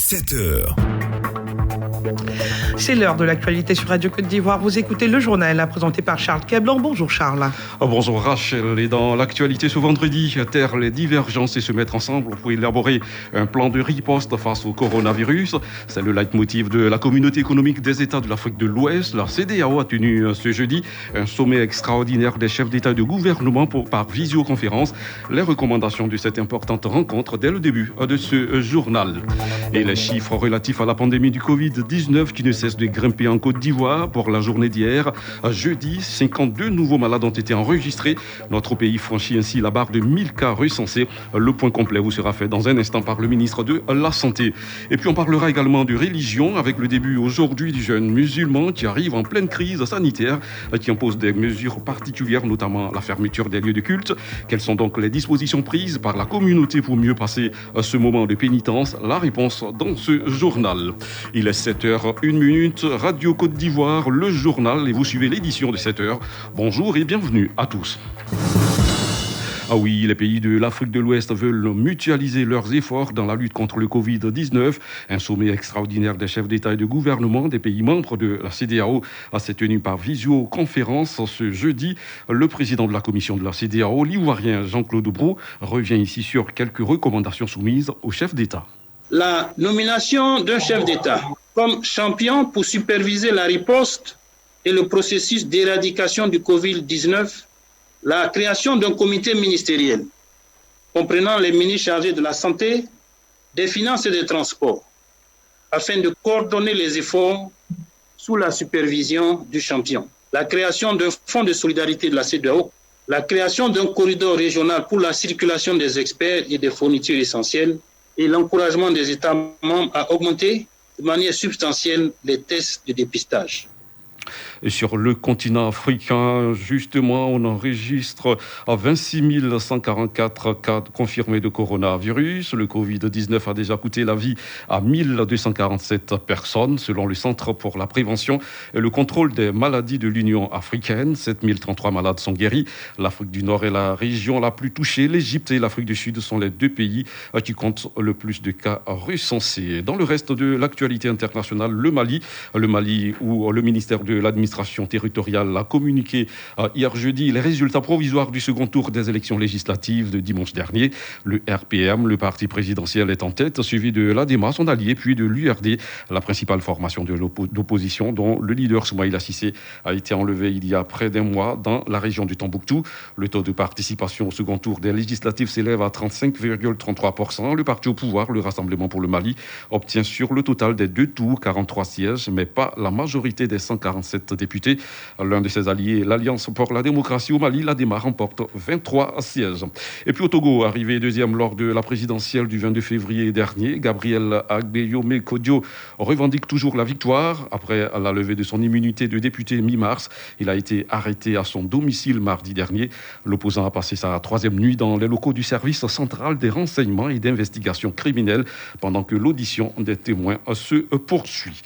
7h. C'est l'heure de l'actualité sur Radio Côte d'Ivoire. Vous écoutez le journal présenté par Charles Cablan. Bonjour Charles. Bonjour Rachel. Et dans l'actualité ce vendredi, taire les divergences et se mettre ensemble pour élaborer un plan de riposte face au coronavirus. C'est le leitmotiv de la Communauté économique des États de l'Afrique de l'Ouest. La CEDEAO a tenu ce jeudi un sommet extraordinaire des chefs d'État et de gouvernement par visioconférence. Les recommandations de cette importante rencontre dès le début de ce journal. Et les chiffres relatifs à la pandémie du Covid-19 qui ne cesse de grimper en Côte d'Ivoire. Pour la journée d'hier, jeudi, 52 nouveaux malades ont été enregistrés. Notre pays franchit ainsi la barre de 1000 cas recensés. Le point complet vous sera fait dans un instant par le ministre de la Santé. Et puis on parlera également de religion avec le début aujourd'hui du jeune musulman qui arrive en pleine crise sanitaire, qui impose des mesures particulières, notamment la fermeture des lieux de culte. Quelles sont donc les dispositions prises par la communauté pour mieux passer ce moment de pénitence? La réponse dans ce journal. Il est 7h01, Radio Côte d'Ivoire, le journal, et vous suivez l'édition de 7h. Bonjour et bienvenue à tous. Ah oui, les pays de l'Afrique de l'Ouest veulent mutualiser leurs efforts dans la lutte contre le Covid-19. Un sommet extraordinaire des chefs d'État et de gouvernement des pays membres de la CEDEAO s'est tenu par visioconférence ce jeudi. Le président de la commission de la CEDEAO, l'Ivoirien Jean-Claude Brou, revient ici sur quelques recommandations soumises aux chefs d'État. La nomination d'un chef d'État comme champion pour superviser la riposte et le processus d'éradication du Covid-19, la création d'un comité ministériel comprenant les ministres chargés de la santé, des finances et des transports, afin de coordonner les efforts sous la supervision du champion. La création d'un fonds de solidarité de la CEDEAO, la création d'un corridor régional pour la circulation des experts et des fournitures essentielles, et l'encouragement des États membres à augmenter de manière substantielle les tests de dépistage. Et sur le continent africain, justement, on enregistre 26 144 cas confirmés de coronavirus. Le Covid-19 a déjà coûté la vie à 1247 personnes, selon le Centre pour la prévention et le contrôle des maladies de l'Union africaine. 7033 malades sont guéris. L'Afrique du Nord est la région la plus touchée. L'Égypte et l'Afrique du Sud sont les deux pays qui comptent le plus de cas recensés. Dans le reste de l'actualité internationale, le Mali où le ministère de l'administration territoriale a communiqué hier jeudi les résultats provisoires du second tour des élections législatives de dimanche dernier. Le RPM, le parti présidentiel, est en tête, suivi de l'ADEMA, son allié, puis de l'URD, la principale formation d'opposition, dont le leader Soumaïla Cissé a été enlevé il y a près d'un mois dans la région du Tombouctou. Le taux de participation au second tour des législatives s'élève à 35,33%. Le parti au pouvoir, le Rassemblement pour le Mali, obtient sur le total des deux tours 43 sièges, mais pas la majorité des 147 députés. L'un de ses alliés, l'Alliance pour la démocratie au Mali, l'ADEMA, remporte 23 sièges. Et puis au Togo, arrivé deuxième lors de la présidentielle du 22 février dernier, Gabriel Agbeyome Kodio revendique toujours la victoire. Après la levée de son immunité de député mi-mars, il a été arrêté à son domicile mardi dernier. L'opposant a passé sa troisième nuit dans les locaux du service central des renseignements et d'investigations criminelles pendant que l'audition des témoins se poursuit.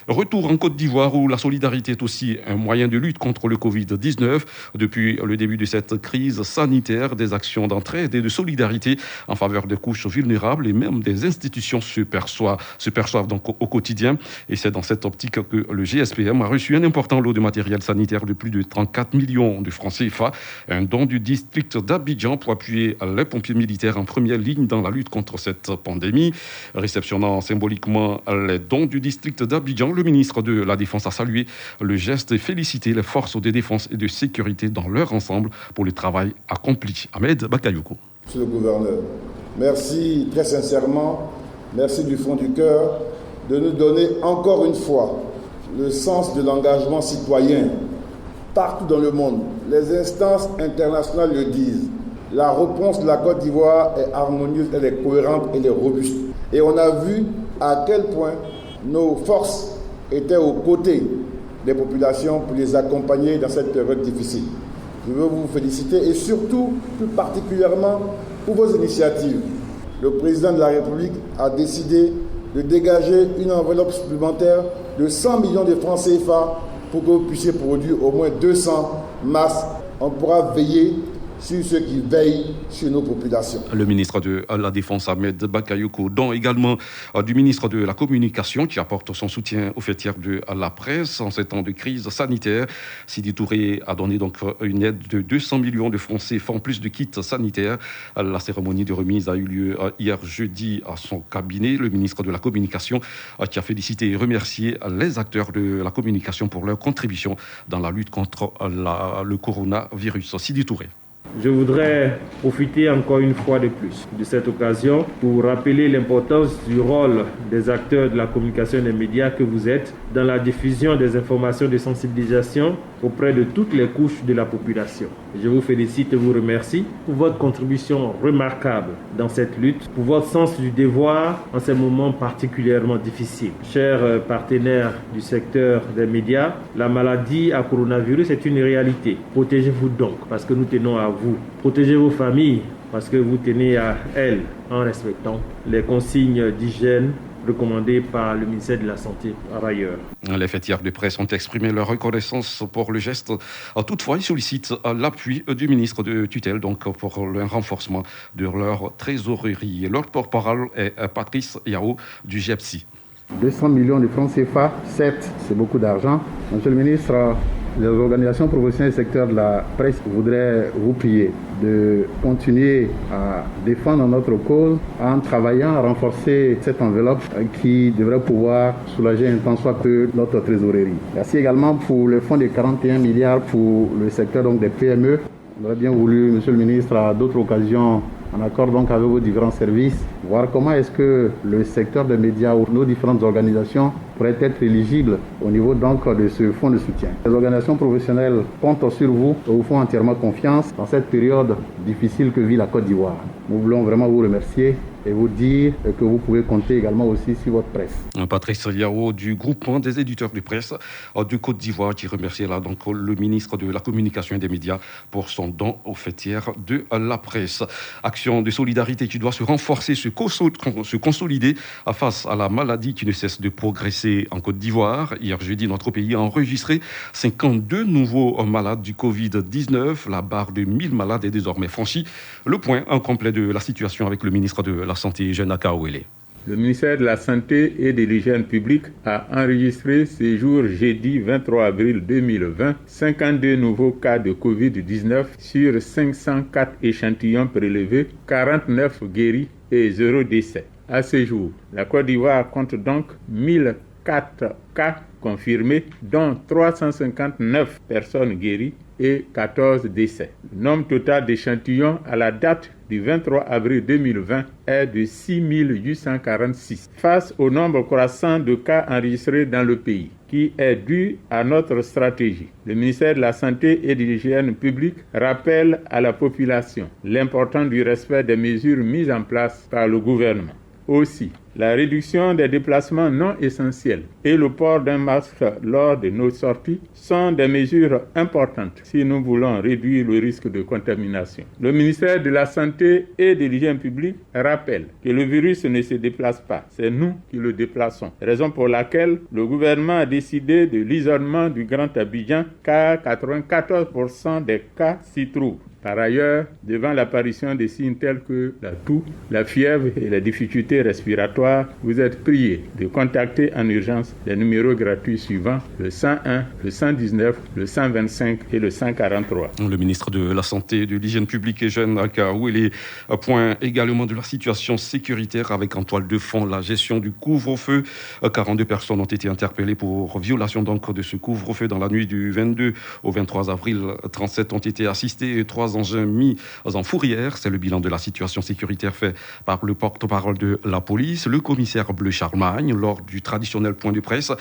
Retour en Côte d'Ivoire où la solidarité est aussi un moyen de lutte contre le Covid-19. Depuis le début de cette crise sanitaire, des actions d'entraide et de solidarité en faveur des couches vulnérables et même des institutions se perçoivent donc au quotidien. Et c'est dans cette optique que le GSPM a reçu un important lot de matériel sanitaire de plus de 34 millions de francs CFA, un don du district d'Abidjan pour appuyer les pompiers militaires en première ligne dans la lutte contre cette pandémie. Réceptionnant symboliquement les dons du district d'Abidjan, le ministre de la Défense a salué le geste et félicité les forces de défense et de sécurité dans leur ensemble pour le travail accompli. Ahmed Bakayoko. Monsieur le gouverneur, merci très sincèrement, merci du fond du cœur de nous donner encore une fois le sens de l'engagement citoyen partout dans le monde. Les instances internationales le disent. La réponse de la Côte d'Ivoire est harmonieuse, elle est cohérente, elle est robuste. Et on a vu à quel point nos forces étaient aux côtés des populations pour les accompagner dans cette période difficile. Je veux vous féliciter et surtout, plus particulièrement, pour vos initiatives. Le président de la République a décidé de dégager une enveloppe supplémentaire de 100 millions de francs CFA pour que vous puissiez produire au moins 200 masques. On pourra veiller sur ceux qui veillent sur nos populations. Le ministre de la Défense, Ahmed Bakayoko, dont également du ministre de la Communication, qui apporte son soutien aux fêtières de la presse en ces temps de crise sanitaire. Sidi Touré a donné donc une aide de 200 millions de francs CFA en plus de kits sanitaires. La cérémonie de remise a eu lieu hier jeudi à son cabinet. Le ministre de la Communication qui a félicité et remercié les acteurs de la communication pour leur contribution dans la lutte contre le coronavirus. Sidi Touré. Je voudrais profiter encore une fois de plus de cette occasion pour rappeler l'importance du rôle des acteurs de la communication et des médias que vous êtes dans la diffusion des informations de sensibilisation auprès de toutes les couches de la population. Je vous félicite et vous remercie pour votre contribution remarquable dans cette lutte, pour votre sens du devoir en ces moments particulièrement difficiles. Chers partenaires du secteur des médias, la maladie à coronavirus est une réalité. Protégez-vous donc parce que nous tenons à vous. Protégez vos familles parce que vous tenez à elles en respectant les consignes d'hygiène recommandées par le ministère de la Santé par ailleurs. Les fêtières de presse ont exprimé leur reconnaissance pour le geste. Toutefois, ils sollicitent l'appui du ministre de tutelle donc pour le renforcement de leur trésorerie. Leur porte-parole est Patrice Yao du GEPSI. 200 millions de francs CFA, certes, c'est beaucoup d'argent. Monsieur le ministre, les organisations professionnelles du secteur de la presse voudraient vous prier de continuer à défendre notre cause en travaillant à renforcer cette enveloppe qui devrait pouvoir soulager un tant soit peu notre trésorerie. Merci également pour le fonds de 41 milliards pour le secteur donc, des PME. On aurait bien voulu, monsieur le ministre, à d'autres occasions, en accord donc avec vos différents services, voir comment est-ce que le secteur des médias ou nos différentes organisations pourraient être éligibles au niveau donc de ce fonds de soutien. Les organisations professionnelles comptent sur vous et vous font entièrement confiance dans cette période difficile que vit la Côte d'Ivoire. Nous voulons vraiment vous remercier et vous dire que vous pouvez compter également aussi sur votre presse. Patrice Yao du groupement des éditeurs de presse de Côte d'Ivoire qui remercie là donc le ministre de la Communication et des médias pour son don aux fêtières de la presse. Action de solidarité qui doit se renforcer, se consolider face à la maladie qui ne cesse de progresser en Côte d'Ivoire. Hier jeudi, notre pays a enregistré 52 nouveaux malades du Covid-19. La barre de 1000 malades est désormais franchie. Le point incomplet de la situation avec le ministre de la Santé, Jeanne Akaouele. Le ministère de la Santé et de l'Hygiène publique a enregistré ce jour jeudi 23 avril 2020 52 nouveaux cas de Covid-19 sur 504 échantillons prélevés, 49 guéris et 0 décès. À ce jour, la Côte d'Ivoire compte donc 1004 cas confirmés, dont 359 personnes guéries et 14 décès. Le nombre total d'échantillons à la date du 23 avril 2020 est de 6 846. Face au nombre croissant de cas enregistrés dans le pays, qui est dû à notre stratégie, le ministère de la Santé et de l'Hygiène publique rappelle à la population l'importance du respect des mesures mises en place par le gouvernement. Aussi, la réduction des déplacements non essentiels et le port d'un masque lors de nos sorties sont des mesures importantes si nous voulons réduire le risque de contamination. Le ministère de la Santé et de l'Hygiène publique rappelle que le virus ne se déplace pas, c'est nous qui le déplaçons. Raison pour laquelle le gouvernement a décidé de l'isolement du Grand Abidjan car 94% des cas s'y trouvent. Par ailleurs, devant l'apparition de signes tels que la toux, la fièvre et les difficultés respiratoires, vous êtes priés de contacter en urgence les numéros gratuits suivants, le 101, le 119, le 125 et le 143. Le ministre de la Santé et de l'Hygiène publique, Jeanne Akaouele, point également de la situation sécuritaire avec en toile de fond la gestion du couvre-feu. 42 personnes ont été interpellées pour violation donc de ce couvre-feu dans la nuit du 22 au 23 avril. 37 ont été assistés et 3 engins mis en fourrière. C'est le bilan de la situation sécuritaire fait par le porte-parole de la police, le commissaire Bleu Charlemagne, lors du traditionnel point de presse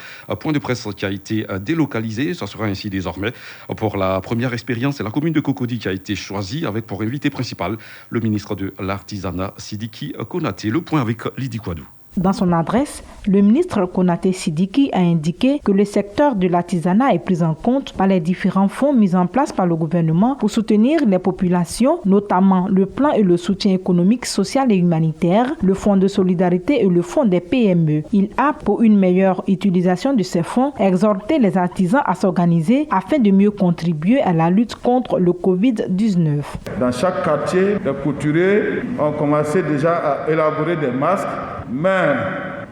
qui a été délocalisé. Ça sera ainsi désormais. Pour la première expérience, c'est la commune de Cocody qui a été choisie avec pour invité principal le ministre de l'Artisanat, Sidiki Konaté. Le point avec Lydie Kouadou. Dans son adresse, le ministre Konaté Sidiki a indiqué que le secteur de l'artisanat est pris en compte par les différents fonds mis en place par le gouvernement pour soutenir les populations, notamment le plan et le soutien économique, social et humanitaire, le fonds de solidarité et le fonds des PME. Il a, pour une meilleure utilisation de ces fonds, exhorté les artisans à s'organiser afin de mieux contribuer à la lutte contre le Covid-19. Dans chaque quartier, les couturiers ont commencé déjà à élaborer des masques, mais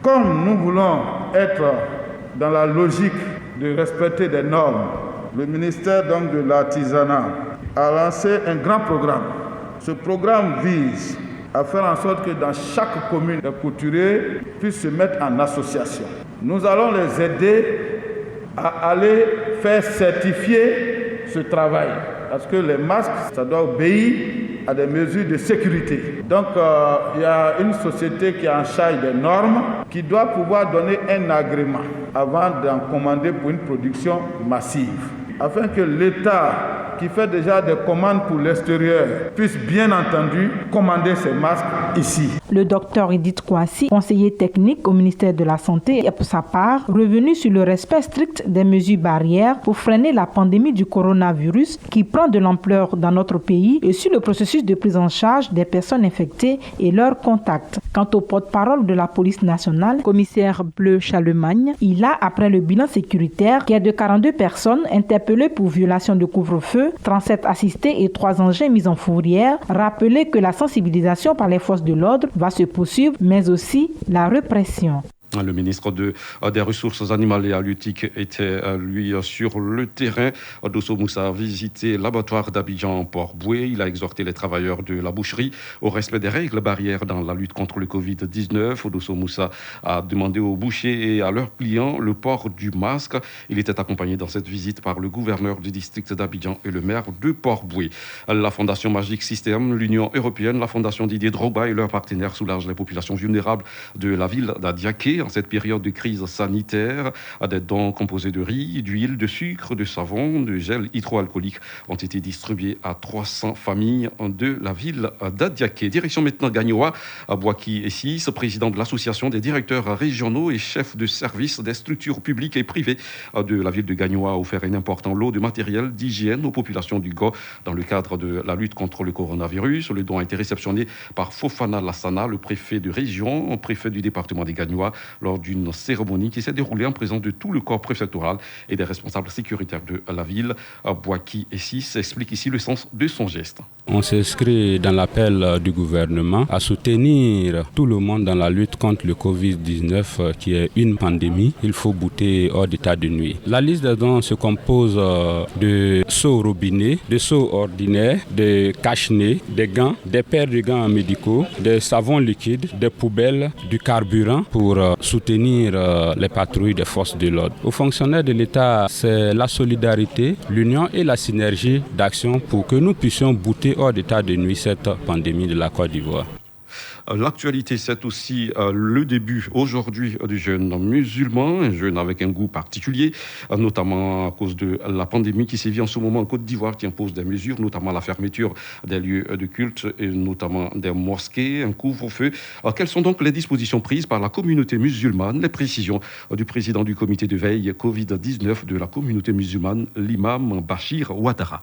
comme nous voulons être dans la logique de respecter des normes, le ministère donc de l'Artisanat a lancé un grand programme. Ce programme vise à faire en sorte que dans chaque commune, les couturiers puissent se mettre en association. Nous allons les aider à aller faire certifier ce travail. Parce que les masques, ça doit obéir à des mesures de sécurité. Donc, il y a une société qui est en charge des normes, qui doit pouvoir donner un agrément avant d'en commander pour une production massive. Afin que l'État, qui fait déjà des commandes pour l'extérieur, puisse bien entendu commander ces masques ici. Le docteur Edith Kouassi, conseiller technique au ministère de la Santé, est pour sa part revenu sur le respect strict des mesures barrières pour freiner la pandémie du coronavirus qui prend de l'ampleur dans notre pays et sur le processus de prise en charge des personnes infectées et leurs contacts. Quant au porte-parole de la police nationale, commissaire Bleu Charlemagne, il a, après le bilan sécuritaire, qui est de 42 personnes interpellées pour violation de couvre-feu, 37 assistés et 3 engins mis en fourrière, rappelé que la sensibilisation par les forces de l'ordre va se poursuivre, mais aussi la répression. Le ministre des Ressources animales et halieutiques était, lui, sur le terrain. Dosso Moussa a visité l'abattoir d'Abidjan-Port-Boué. Il a exhorté les travailleurs de la boucherie au respect des règles barrières dans la lutte contre le Covid-19. Dosso Moussa a demandé aux bouchers et à leurs clients le port du masque. Il était accompagné dans cette visite par le gouverneur du district d'Abidjan et le maire de Port-Boué. La Fondation Magic System, l'Union européenne, la Fondation Didier Drogba et leurs partenaires soulagent les populations vulnérables de la ville d'Adiaké. En cette période de crise sanitaire, des dons composés de riz, d'huile, de sucre, de savon, de gel hydroalcoolique ont été distribués à 300 familles de la ville d'Adiaké. Direction maintenant Gagnoa, Boaki Essis, président de l'association des directeurs régionaux et chefs de service des structures publiques et privées de la ville de Gagnoa, a offert un important lot de matériel d'hygiène aux populations du Go dans le cadre de la lutte contre le coronavirus. Le don a été réceptionné par Fofana Lassana, le préfet de région, préfet du département des Gagnoa, lors d'une cérémonie qui s'est déroulée en présence de tout le corps préfectoral et des responsables sécuritaires de la ville. Boaki Essis explique ici le sens de son geste. On s'inscrit dans l'appel du gouvernement à soutenir tout le monde dans la lutte contre le Covid-19 qui est une pandémie. Il faut bouter hors d'état de nuit. La liste des dons se compose de seaux robinets, de seaux ordinaires, de cache-nez, des gants, des paires de gants médicaux, des savons liquides, des poubelles, du carburant pour soutenir les patrouilles des forces de l'ordre. Aux fonctionnaires de l'État, c'est la solidarité, l'union et la synergie d'action pour que nous puissions bouter hors d'état de nuit cette pandémie de la Côte d'Ivoire. L'actualité, c'est aussi le début aujourd'hui du jeûne musulman, un jeûne avec un goût particulier, notamment à cause de la pandémie qui sévit en ce moment en Côte d'Ivoire, qui impose des mesures, notamment la fermeture des lieux de culte et notamment des mosquées, un couvre-feu. Quelles sont donc les dispositions prises par la communauté musulmane? Les précisions du président du comité de veille Covid-19 de la communauté musulmane, l'imam Bachir Ouattara.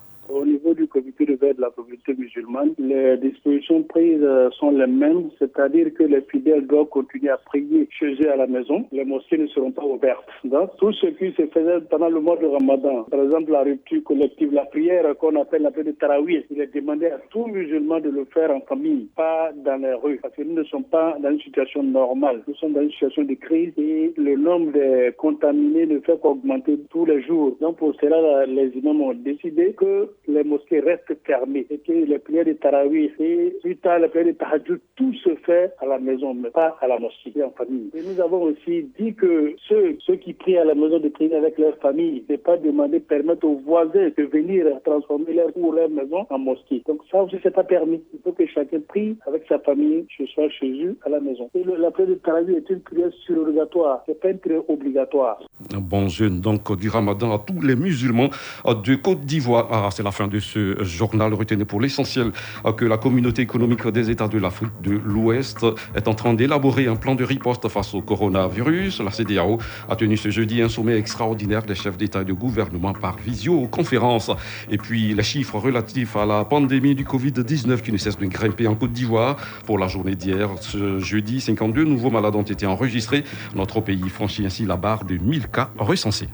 De la communauté musulmane, les dispositions prises sont les mêmes, c'est-à-dire que les fidèles doivent continuer à prier chez eux à la maison. Les mosquées ne seront pas ouvertes. Donc, tout ce qui se faisait pendant le mois de Ramadan, par exemple la rupture collective, la prière qu'on appelle la prière de Tarawih, il est demandé à tout musulman de le faire en famille, pas dans les rues, parce que nous ne sommes pas dans une situation normale. Nous sommes dans une situation de crise et le nombre de contaminés ne fait qu'augmenter tous les jours. Donc, pour cela, les imams ont décidé que les mosquées restent fermées et que les prières de Tarawih et plus tard les prières de Tahajjud, tout se fait à la maison, mais pas à la mosquée, en famille. Et nous avons aussi dit que ceux qui prient à la maison de prier avec leur famille, ne pas demander, permettre aux voisins de venir transformer leur maison en mosquée. Donc ça aussi, c'est pas permis. Il faut que chacun prie avec sa famille, ce soit chez eux, à la maison. Et la prière de Tarawih est une prière surrogatoire, c'est pas une prière obligatoire. Un bon jeûne donc du Ramadan à tous les musulmans de Côte d'Ivoire. C'est la fin de ce journal. internationales. Retenez pour l'essentiel que la communauté économique des États de l'Afrique de l'Ouest est en train d'élaborer un plan de riposte face au coronavirus. La CEDEAO a tenu ce jeudi un sommet extraordinaire des chefs d'État et de gouvernement par visioconférence. Et puis les chiffres relatifs à la pandémie du Covid-19 qui ne cesse de grimper en Côte d'Ivoire. Pour la journée d'hier, ce jeudi, 52 nouveaux malades ont été enregistrés. Notre pays franchit ainsi la barre de 1000 cas recensés.